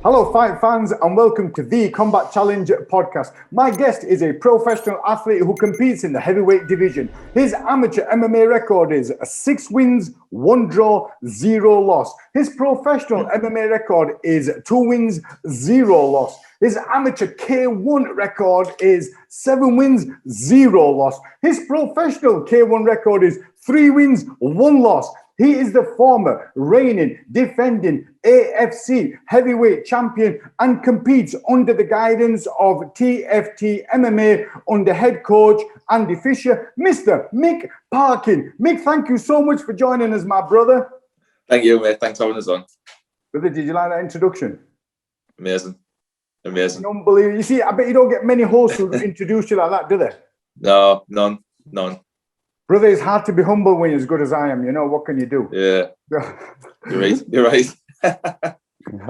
Hello, fight fans, and welcome to the Combat Challenge podcast. My guest is a professional athlete who competes in the heavyweight division. His amateur MMA record is 6 wins, 1 draw, 0 loss. His professional MMA record is 2 wins, 0 loss. His amateur K1 record is 7 wins, 0 loss. His professional K1 record is 3 wins, 1 loss. He is the former reigning, defending AFC heavyweight champion and competes under the guidance of TFT MMA under head coach Andy Fisher, Mr. Mick Parkin. Mick, thank you so much for joining us, my brother. Thank you, mate. Thanks for having us on. Brother, did you like that introduction? Amazing. Unbelievable. You see, I bet you don't get many hosts who introduce you like that, do they? No, none. Brother, it's hard to be humble when you're as good as I am. You know, what can you do? Yeah. You're right.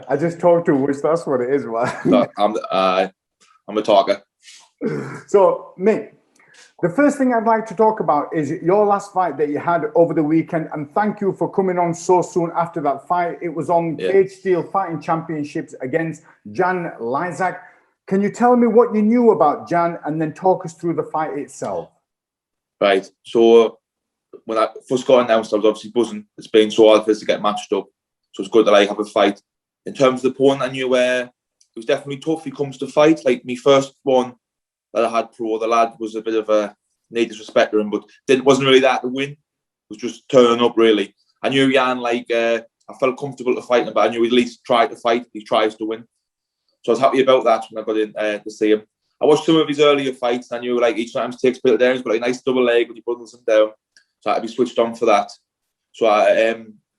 I just talk too much. That's what it is, man. No, I'm a talker. So, Mick, the first thing I'd like to talk about is your last fight that you had over the weekend. And thank you for coming on so soon after that fight. It was on Cage Steel Fighting Championships against Jan Lysak. Can you tell me what you knew about Jan and then talk us through the fight itself? Right. So when I first got announced, I was obviously buzzing. It's been so hard for us to get matched up. So it's good that I have a fight. In terms of the opponent, I knew it was definitely tough. He comes to fight. Like my first one that I had pro, the lad was a bit of a no disrespect to him, but wasn't really that to win. It was just turning up really. I knew Jan, I felt comfortable to fight him, but I knew he'd at least try to fight. He tries to win. So I was happy about that when I got in to see him. I watched some of his earlier fights, and I knew each time he takes a bit down, he's got a nice double leg when he bundles him down. So I had to be switched on for that. So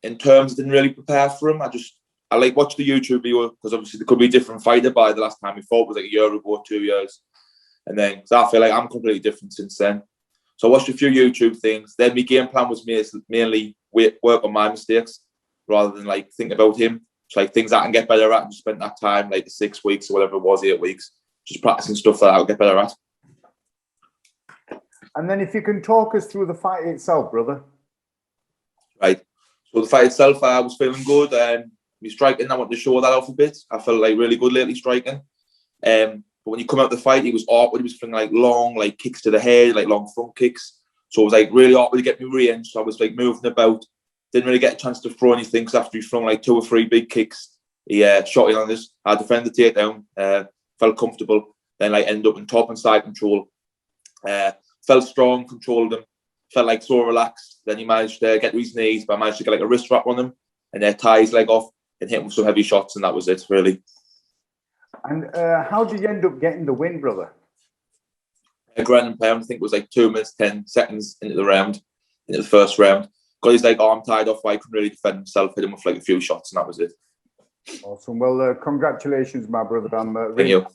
in terms, I didn't really prepare for him. I watched the YouTube video because obviously there could be a different fighter by the last time he fought was a year ago or 2 years. And then cause I feel like I'm completely different since then. So I watched a few YouTube things. Then my game plan was mainly work on my mistakes rather than thinking about him. So things I can get better at, and just spent that time the 6 weeks or whatever it was, 8 weeks. Just practicing stuff that I'll get better at. And then if you can talk us through the fight itself, brother. Right. So the fight itself, I was feeling good. My striking, I want to show that off a bit. I felt really good lately striking. But when you come out the fight, he was awkward. He was throwing long kicks to the head, long front kicks. So it was really awkward to get me range. So I was moving about. Didn't really get a chance to throw anything because after he thrown 2 or 3 big kicks, he shot in on this. I defended the takedown. Felt comfortable, then ended up in top and side control. Felt strong, controlled him, felt so relaxed. Then he managed to get to his knees, but I managed to get a wrist wrap on him and tie his leg off and hit him with some heavy shots, and that was it, really. And how did you end up getting the win, brother? Ground and pound, I think it was 2 minutes, 10 seconds into the first round. Got his arm tied off, where he couldn't really defend himself, hit him with a few shots, and that was it. Awesome. Well, congratulations, my brother. Thank you.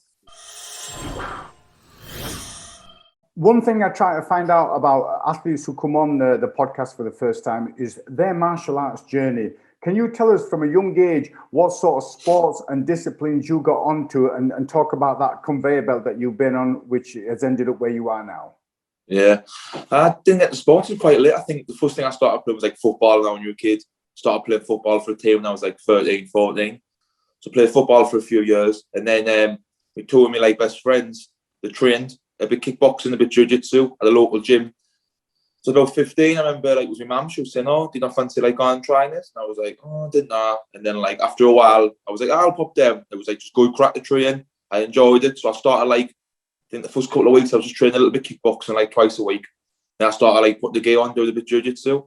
One thing I try to find out about athletes who come on the podcast for the first time is their martial arts journey. Can you tell us from a young age what sort of sports and disciplines you got onto and talk about that conveyor belt that you've been on, which has ended up where you are now? Yeah. I didn't get to sports quite late. I think the first thing I started playing was football when you were a kid. Started playing football for a team when I was 13, 14. So played football for a few years. And then with 2 of my best friends, they trained a bit kickboxing, a bit jiu-jitsu at a local gym. So about 15, I remember it was my mum. She was saying, "Oh, did I fancy going and trying this?" And I was "Oh, I didn't know." And then after a while, I was "I'll pop down." It was just go crack the train. I enjoyed it. So I started I think the first couple of weeks I was just training a little bit kickboxing twice a week. Then I started putting the gear on, doing a bit of jiu-jitsu.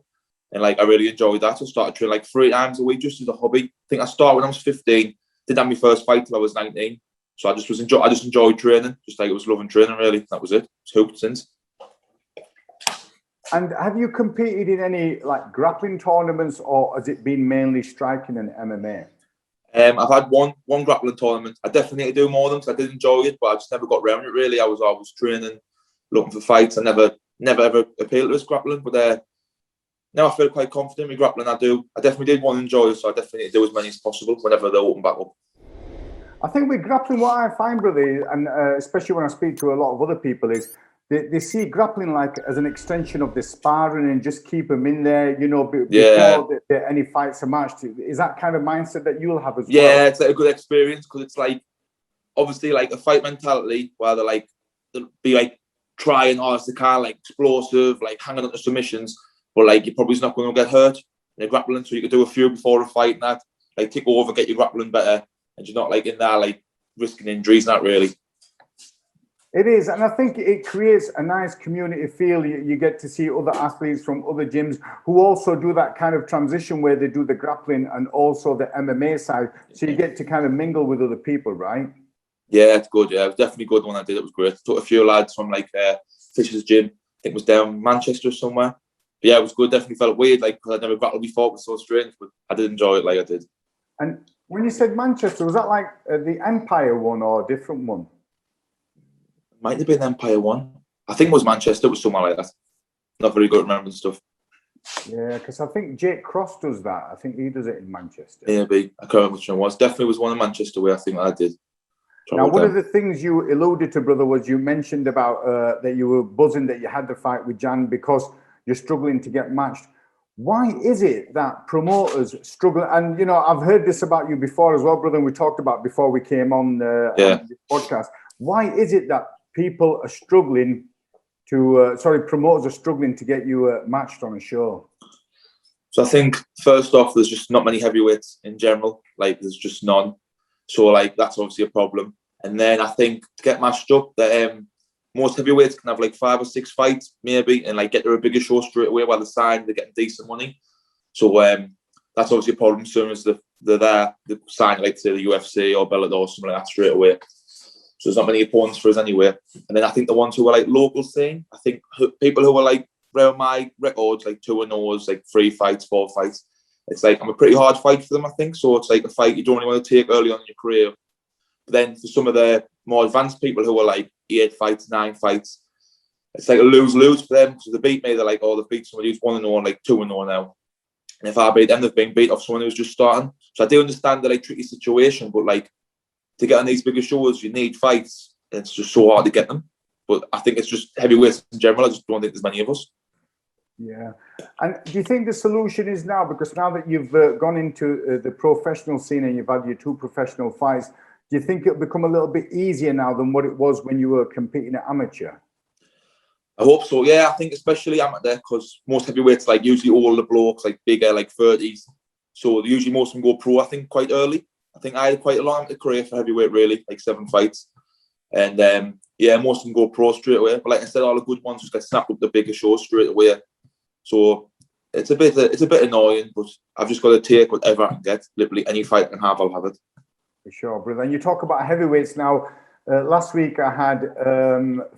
And I really enjoyed that. So I started training 3 times a week just as a hobby. I think I started when I was 15. Didn't have my first fight till I was 19. So I just enjoyed training. It was loving training really. That was it. It's hooked since. And have you competed in any grappling tournaments, or has it been mainly striking and MMA? I've had one grappling tournament. I definitely need to do more of them because I did enjoy it, but I just never got around it really. I was always training, looking for fights. I never ever appealed to this grappling, but now I feel quite confident with grappling. I definitely did want to enjoy it, so I definitely need to do as many as possible whenever they open back up. I think with grappling, what I find, brother, and especially when I speak to a lot of other people, is they see grappling like as an extension of the sparring and just keep them in there, you know, Yeah. before any fights are matched. Is that kind of mindset that you'll have as well? Yeah, it's like a good experience because it's like, obviously, like a fight mentality where they'll be like trying hard as they can, like explosive, like hanging on to submissions, but like you're probably not going to get hurt. And you're grappling, so you could do a few before a fight and that, like take over, get your grappling better, and you're not like in there like risking injuries, not really. It is, and I think it creates a nice community feel. You get to see other athletes from other gyms who also do that kind of transition where they do the grappling and also the MMA side. So you get to kind of mingle with other people, right? Yeah, it's good. Yeah, it was definitely good when I did. It was great. I took a few lads from like Fisher's gym. I think it was down Manchester somewhere. But yeah, it was good. Definitely felt weird, like because I'd never grappled before. It was so strange, but I did enjoy it, like I did. And when you said Manchester, was that like the Empire one or a different one? Might have been Empire one. I think it was Manchester. It was somewhere like that. Not very good at remembering stuff. Yeah, because I think Jake Cross does that. I think he does it in Manchester. Maybe. I can't remember which one it was. Definitely was one in Manchester where I think I did. Now, one of the things you alluded to, brother, was you mentioned about that you were buzzing that you had the fight with Jan because you're struggling to get matched. Why is it that promoters struggle? And, you know, I've heard this about you before as well, brother, and we talked about before we came on the podcast. Why is it that people are struggling to, promoters are struggling to get you matched on a show? So I think, first off, there's just not many heavyweights in general. Like, there's just none. So, like, that's obviously a problem. And then I think to get matched up, that most heavyweights can have like 5 or 6 fights, maybe, and like get to a bigger show straight away while they're signed, they're getting decent money. So that's obviously a problem as soon as they're there, they sign like say the UFC or Bellator or something like that straight away. So there's not many opponents for us anyway. And then I think the ones who are like local scene, I think people who are like around my records, like 2-0s, like 3 fights, 4 fights, it's like I'm a pretty hard fight for them, I think. So it's like a fight you don't really want to take early on in your career. But then for some of the more advanced people who are like 8 fights, 9 fights, it's like a lose-lose for them. So they beat me, they're like, oh, they've beat somebody who's 1-0 and like 2-0 now. And if I beat them, they've been beat off someone who's just starting. So I do understand the like tricky situation, but like to get on these bigger shows, you need fights. And it's just so hard to get them. But I think it's just heavyweights in general. I just don't think there's many of us. Yeah. And do you think the solution is now, because now that you've gone into the professional scene and you've had your 2 professional fights, do you think it'll become a little bit easier now than what it was when you were competing at amateur? I hope so. Yeah, I think especially amateur, because most heavyweights like usually older blokes, like bigger, like 30s. So usually most of them go pro, I think, quite early. I think I had quite a long career for heavyweight, really, like 7 fights. And most of them go pro straight away. But like I said, all the good ones just get snapped up the bigger shows straight away. So it's a bit annoying, but I've just got to take whatever I can get. Literally any fight I can have, I'll have it. For sure, brother. And you talk about heavyweights now. Last week I had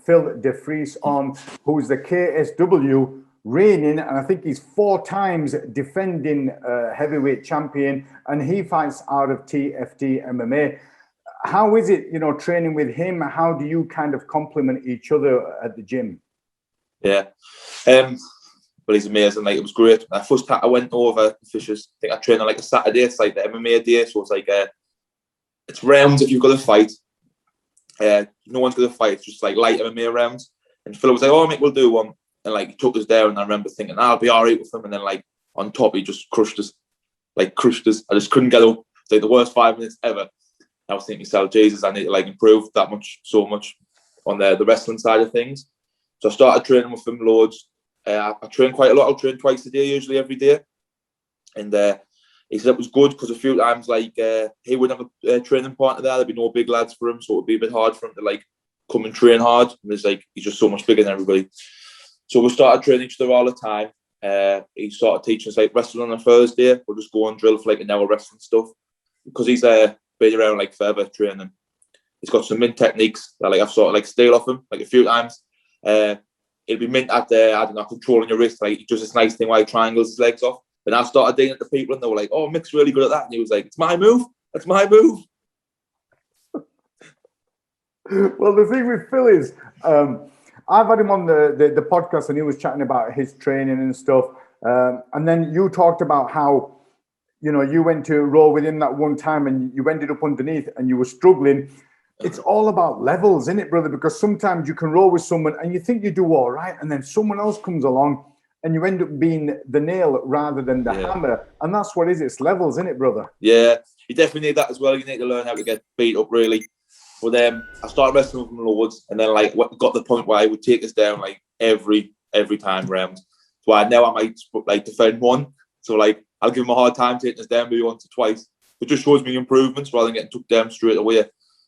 Phil De Vries on, who's the KSW reigning, and I think he's 4 times defending heavyweight champion, and he fights out of TFT MMA. How is it, you know, training with him? How do you kind of complement each other at the gym? Yeah. But he's amazing. Like, it was great. When I went over Fishers, I think I trained on like a Saturday. It's like the MMA day, so it's like it's rounds if you've got a fight. No one's going to fight. It's just like light MMA rounds. And Phil was like, "Oh, Mick, we'll do one." And like he took us there, and I remember thinking, "I'll be all right with him." And then like on top, he just crushed us. I just couldn't get up. It's like the worst 5 minutes ever. I was thinking, "So Jesus, I need to like improve so much on the wrestling side of things." So I started training with him loads. I train quite a lot. I'll train twice a day, usually every day. And he said it was good because a few times, like, he would have a training partner there. There'd be no big lads for him, so it'd be a bit hard for him to, like, come and train hard. And he's just so much bigger than everybody. So we started training each other all the time. He started teaching us, like, wrestling on a Thursday. We'll just go and drill for, like, an hour wrestling stuff. Because he's been around, like, forever training. He's got some mint techniques that, like, I've sort of, like, stayed off him, like, a few times. It'll be mint at controlling your wrist. Like, he does this nice thing while he triangles his legs off. And I started doing it to people, and they were like, "Oh, Mick's really good at that." And he was like, "It's my move. That's my move." Well, the thing with Phil is, I've had him on the podcast, and he was chatting about his training and stuff. And then you talked about how, you know, you went to roll with him that one time, and you ended up underneath, and you were struggling. it's all about levels, isn't it, brother? Because sometimes you can roll with someone and you think you do all right, and then someone else comes along and you end up being the nail rather than the hammer. And that's what it is. It's levels, isn't it, brother? Yeah, you definitely need that as well. You need to learn how to get beat up, really. But I started wrestling with them loads, and then like got the point where I would take us down like every time round. So now I might like defend one. So like I'll give them a hard time taking us down maybe once or twice. It just shows me improvements rather than getting took down straight away.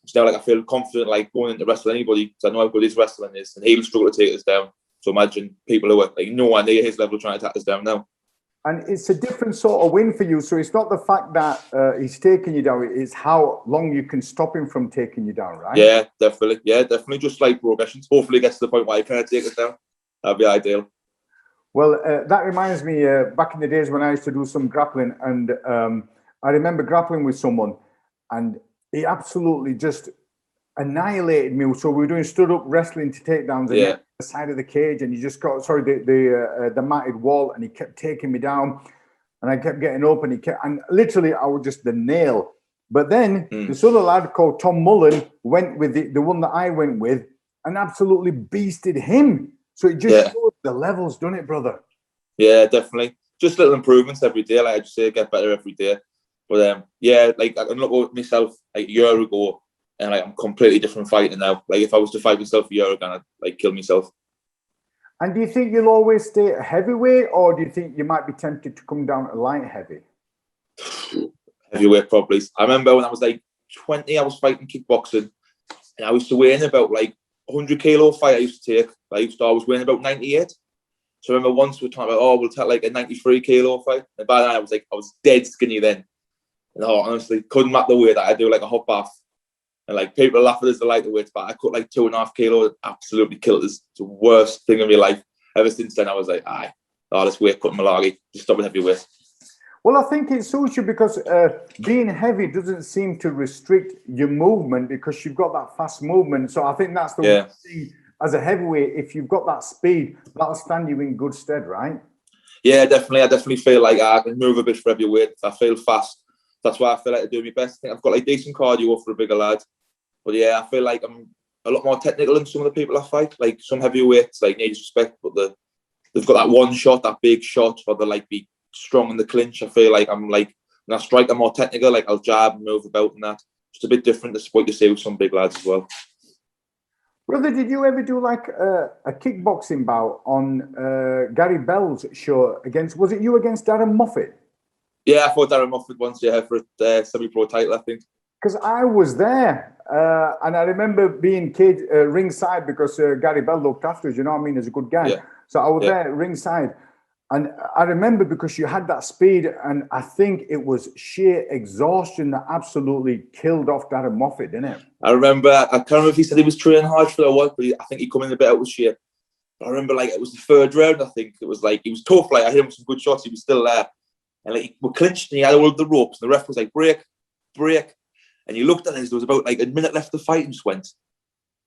So now like I feel confident like going into wrestle anybody because I know how good his wrestling is, and he'll struggle to take us down. So imagine people who are like nowhere near his level trying to attack us down now. And it's a different sort of win for you. So it's not the fact that he's taking you down, it's how long you can stop him from taking you down, right? Yeah, definitely. Yeah, definitely. Just like progressions. Hopefully it gets to the point where he can't take us down. That'd be ideal. Well, that reminds me, back in the days when I used to do some grappling, and I remember grappling with someone, and he absolutely just annihilated me. So we were doing stood up wrestling to takedowns against the side of the cage, and he just got the matted wall, and he kept taking me down, and I kept getting up, and literally I was just the nail. But then this other lad called Tom Mullen went with the one that I went with, and absolutely beasted him. So it just shows the levels, doesn't it, brother? Yeah, definitely. Just little improvements every day. Like I just say, get better every day. But like I can look at myself like a year ago, and like I'm completely different fighting now. Like if I was to fight myself a year ago, I'd like kill myself. And do you think you'll always stay at heavyweight, or do you think you might be tempted to come down to light heavy? Heavyweight, probably. I remember when I was like 20, I was fighting kickboxing, and I used to weigh in about like 100 kilo fight I used to take. I was weighing about 98. So I remember once we were talking about, we'll take like a 93 kilo fight. And by then I was dead skinny then. And honestly, couldn't map the weight that I do like a hot bath. And like people laugh at us, they like the weight, but I cut like 2.5 kilos, absolutely killed us. It's the worst thing of my life. Ever since then, I was like, this weight cutting malarkey, just stop with heavy weight. Well, I think it suits you because being heavy doesn't seem to restrict your movement because you've got that fast movement. So I think that's the one thing as a heavyweight. If you've got that speed, that'll stand you in good stead, right? Yeah, definitely. I definitely feel like I can move a bit for every weight. I feel fast. That's why I feel like I do my best. I think I've got like decent cardio for a bigger lad. But yeah, I feel like I'm a lot more technical than some of the people I fight. Like some heavyweights, like need respect, but they've got that one shot, that big shot, or they like be strong in the clinch. I feel like I'm like when I strike, I'm more technical. Like I'll jab and move about and that. Just a bit different to what you see with some big lads as well. Brother, did you ever do like a kickboxing bout on Gary Bell's show was it you against Darren Moffat? Yeah, I fought Darren Moffat once, for a semi-pro title, I think. Because I was there, and I remember being ringside because Gary Bell looked after us, you know what I mean, as a good guy. Yeah. So I was there ringside. And I remember because you had that speed, and I think it was sheer exhaustion that absolutely killed off Darren Moffat, didn't it? I remember, I can't remember if he said he was training hard for a while, but I think he come in a bit out with sheer. I remember like it was the third round, I think. It was like, he was tough, like I hit him with some good shots, he was still there. And like we clinched and he had all of the ropes, and the ref was like, break. And you looked at it, there was about like a minute left to fight and just went,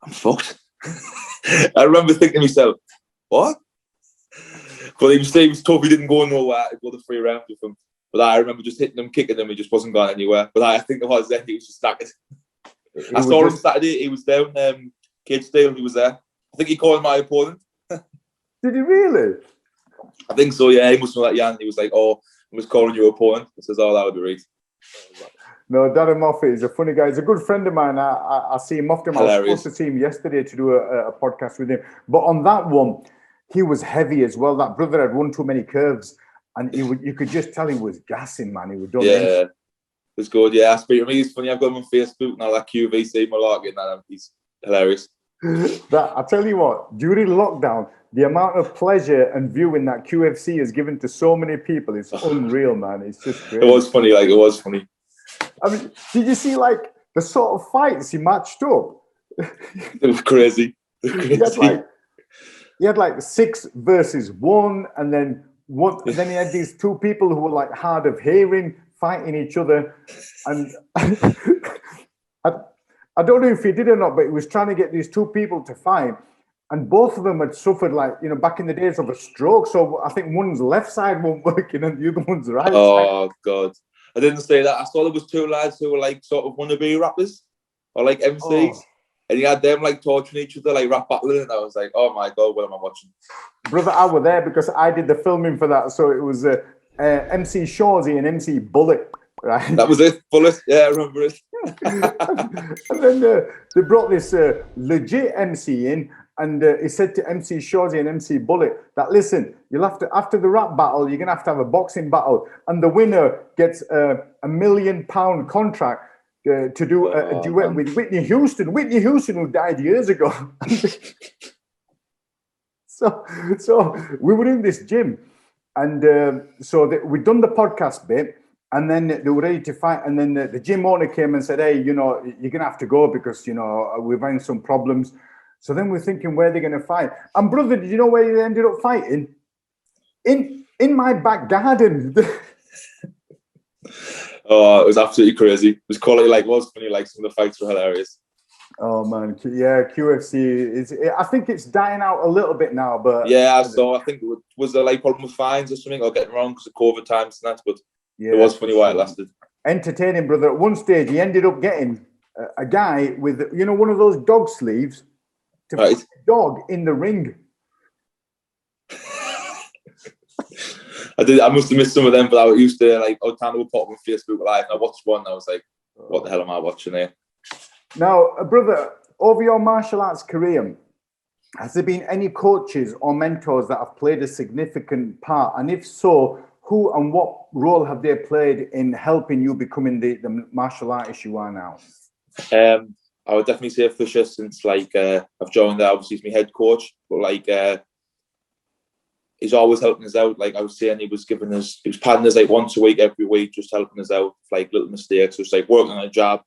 I'm fucked. I remember thinking to myself, what? But he was tough, he didn't go nowhere, he got the 3 rounds with him. But I remember just hitting him, kicking him, he just wasn't going anywhere. But I think it was then, he was just knackered. I saw him Saturday, he was down, Cadesdale, he was there. I think he called my opponent. Did he really? I think so, yeah, he must know that Jan. He was like, I was calling your opponent. I says, that would be right. No, Darren Moffat is a funny guy. He's a good friend of mine. I see him often. Hilarious. I was supposed to see him yesterday to do a podcast with him. But on that one, he was heavy as well. That brother had run too many curves. And you could just tell he was gassing, man. He was done. Yeah, it was good. Yeah, I speak to me. He's funny. I've got him on Facebook and all that QVC malarkey and that. He's hilarious. I tell you what, during lockdown, the amount of pleasure and viewing that QFC has given to so many people is unreal, man. It's just great. It was funny. Like, it was funny. I mean, did you see like the sort of fights he matched up? It was crazy. He had like 6 versus 1, and then he had these 2 people who were like hard of hearing fighting each other, and I don't know if he did or not, but he was trying to get these 2 people to fight, and both of them had suffered back in the days of a stroke. So I think one's left side wasn't working and the other one's right side. Oh God. I didn't say that. I saw there was 2 lads who were like sort of wannabe rappers. or like MCs. Oh. And you had them like torturing each other, like rap battling, and I was like, oh my God, what am I watching? Brother, I was there because I did the filming for that. So it was MC Shawsy and MC Bullet, right? That was it, Bullet. Yeah, I remember it. And then they brought this legit MC in, and he said to MC Shawsy and MC Bullet that, listen, you'll have to, after the rap battle, you're going to have a boxing battle, and the winner gets a £1 million contract to do a duet with Whitney Houston. Whitney Houston, who died years ago. So we were in this gym, and we'd done the podcast bit, and then they were ready to fight. And then the gym owner came and said, hey, you know, you're going to have to go because, you know, we're having some problems. So then we're thinking where they're going to fight. And brother, did you know where they ended up fighting? In my back garden. Oh, it was absolutely crazy. It was quality, like, was funny, like some of the fights were hilarious. Oh man, yeah, QFC I think it's dying out a little bit now, but yeah, I think it was there like problem with fines or something, or getting wrong because of COVID times and that, but yeah, it was funny why it lasted. Entertaining, brother. At one stage, he ended up getting a guy with, you know, one of those dog sleeves to put a dog in the ring. I must have missed some of them, but I used to like, I kind of pop on Facebook Live, and I watched one, and I was like, what the hell am I watching here? Now, brother, over your martial arts career, has there been any coaches or mentors that have played a significant part? And if so, who and what role have they played in helping you becoming the martial artist you are now? I would definitely say Fisher, since like I've joined there. Obviously, he's my head coach, but like he's always helping us out. Like I was saying, he was padding us like once a week, every week, just helping us out, like little mistakes, just like working on a job.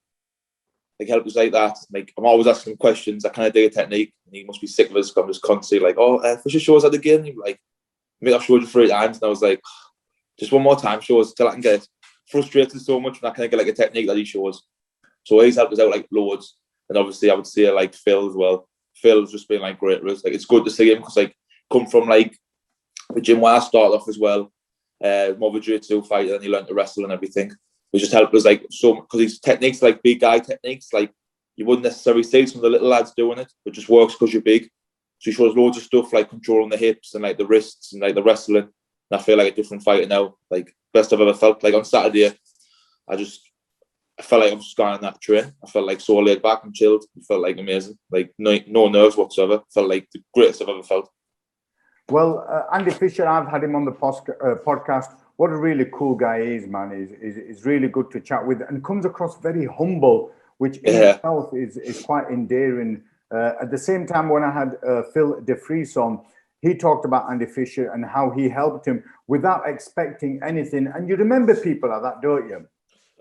Like help us like that. Like I'm always asking him questions. I kind of do a technique, and he must be sick of us. I'm just constantly like, "Oh, Fisher, show us that again." He'd be like, "Mate, I've showed you 3 times," and I was like, "Just one more time, show us." Till I can get frustrated so much, and I kind of get like a technique that he shows. So he's helped us out like loads, and obviously I would say like Phil as well. Phil's just been like great with us. Like it's good to see him because like come from like the gym where I started off as well, more of a jiu-jitsu fighter, and he learned to wrestle and everything. Which just helped us like so because his techniques like big guy techniques, like you wouldn't necessarily see some of the little lads doing it, but just works because you're big. So he shows loads of stuff like controlling the hips and like the wrists and like the wrestling. And I feel like a different fighter now. Like best I've ever felt. Like on Saturday, I felt like I was just going on that train. I felt like so laid back and chilled. It felt like amazing. Like no nerves whatsoever. Felt like the greatest I've ever felt. Well, Andy Fisher, I've had him on the podcast. What a really cool guy he is, man. He's really good to chat with and comes across very humble, which in itself is quite endearing. At the same time, when I had Phil DeFries on, he talked about Andy Fisher and how he helped him without expecting anything. And you remember people like that, don't you?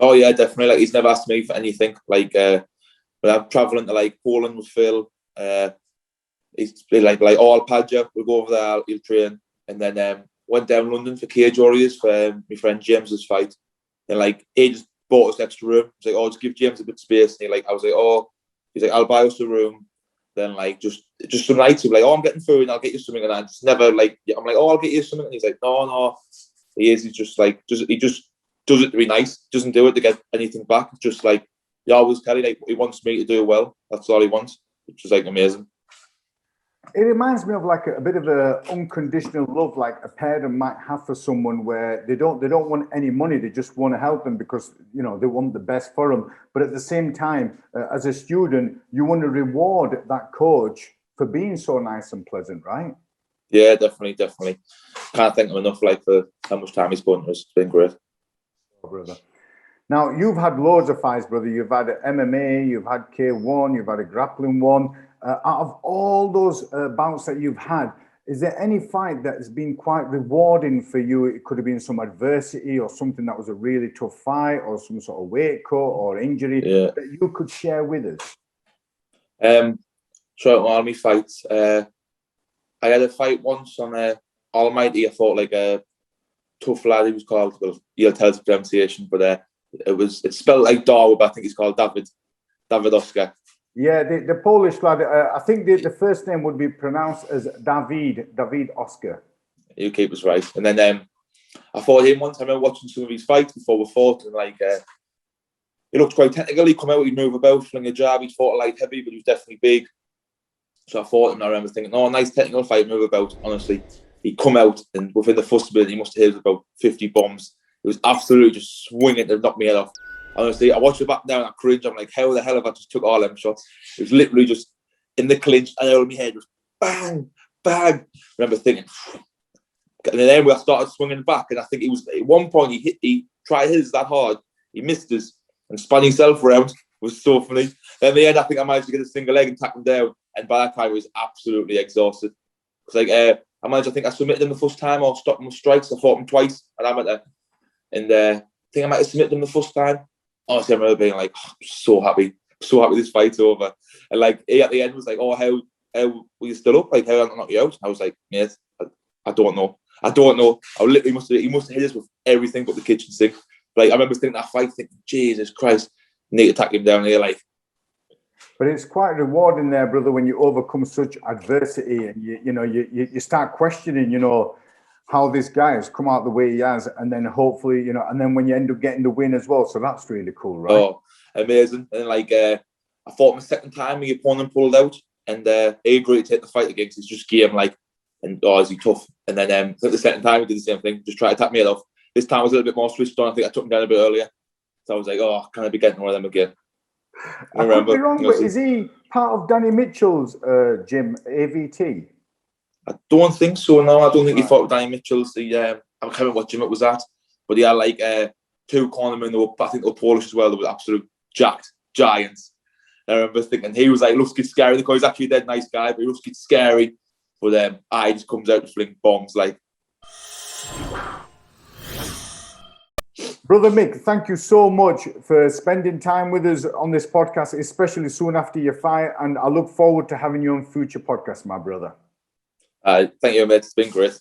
Oh, yeah, definitely. Like he's never asked me for anything. Like when I'm traveling to like Poland with Phil, he's been like, I'll pad you. We'll go over there, he'll train. And then went down London for Cage Warriors for my friend James's fight, and like he just bought us extra room. He's like, "Oh, just give James a bit of space." And I was like, "Oh," he's like, "I'll buy us a room." Then like just some nights he'd be like, "Oh, I'm getting food, and I'll get you something." And I just never like, I'm like, "Oh, I'll get you something." And he's like, "No." He's just like, he just does it to be nice. Doesn't do it to get anything back. Just like he always tell you, like he wants me to do well. That's all he wants, which is like amazing. It reminds me of like a bit of a unconditional love, like a parent might have for someone, where they don't want any money, they just want to help them because you know they want the best for them. But at the same time, as a student, you want to reward that coach for being so nice and pleasant, right? Yeah, definitely. Can't thank him enough, like for how much time he's put into us. It's been great. Oh, brother. Now you've had loads of fights, brother. You've had MMA, you've had K1, you've had a grappling one. Out of all those bouts that you've had, is there any fight that has been quite rewarding for you? It could have been some adversity or something that was a really tough fight or some sort of weight cut or injury that you could share with us. Throughout my army fights, I had a fight once on Almighty. I fought like a tough lad. He was called, well, you'll tell the pronunciation, but it's spelled like Dawid, but I think he's called Dawid Oscar. Yeah, the Polish lad, I think the first name would be pronounced as Dawid Oscar. You keep us right. And then I fought him once. I remember watching some of his fights before we fought, and like he looked quite technical. He'd come out, he'd move about, fling a jab. He'd fought a light heavy, but he was definitely big. So I fought him, and I remember thinking, oh, nice technical fight, move about. Honestly, he'd come out, and within the first minute, he must have hit about 50 bombs. It was absolutely just swinging to knock me head off. Honestly, I watched it back down, I cringe. I'm like, how the hell have I just took all them shots? It was literally just in the clinch, and out of my head was bang, bang. I remember thinking, and then we started swinging back, and I think it was at one point he tried to hit us that hard, he missed us and spun himself around. It was so funny. Then in the end, I think I managed to get a single leg and tack him down, and by that time I was absolutely exhausted. It's like I managed, I think I submitted him the first time or stopped him with strikes. I fought him twice, and I went there, and I think I might have submitted him the first time. Honestly, I remember being like, oh, I'm so happy this fight's over. And like he at the end was like, oh, how were you still up? Like, how did I knock you out? I was like, yes, I don't know. I literally he must have hit us with everything but the kitchen sink. Like I remember thinking that fight, thinking, Jesus Christ, need to tack him down here. Like, but it's quite rewarding there, brother, when you overcome such adversity and you start questioning, how this guy has come out the way he has, and then hopefully, and then when you end up getting the win as well. So that's really cool, right? Oh, amazing. And like I fought him a second time, my opponent pulled out, and he agreed to take the fight again because it's just game like, and is he tough? And then I think the second time he did the same thing, just try to tap me head off. This time I was a little bit more switched on. I think I took him down a bit earlier. So I was like, oh, can I be getting one of them again? I could be wrong, but is he part of Danny Mitchell's gym, AVT? I don't think so, no. I don't think he fought with Danny Mitchell's. I can't remember what gym it was at. But he had like two cornermen who were, I think they were Polish as well. They were absolute jacked giants. And I remember thinking, he was like, looks good scary. The guy's actually a dead nice guy, but he looks good scary. But he just comes out to fling bombs like. Brother Mick, thank you so much for spending time with us on this podcast, especially soon after your fight. And I look forward to having you on future podcasts, my brother. Thank you, mate. It's been great.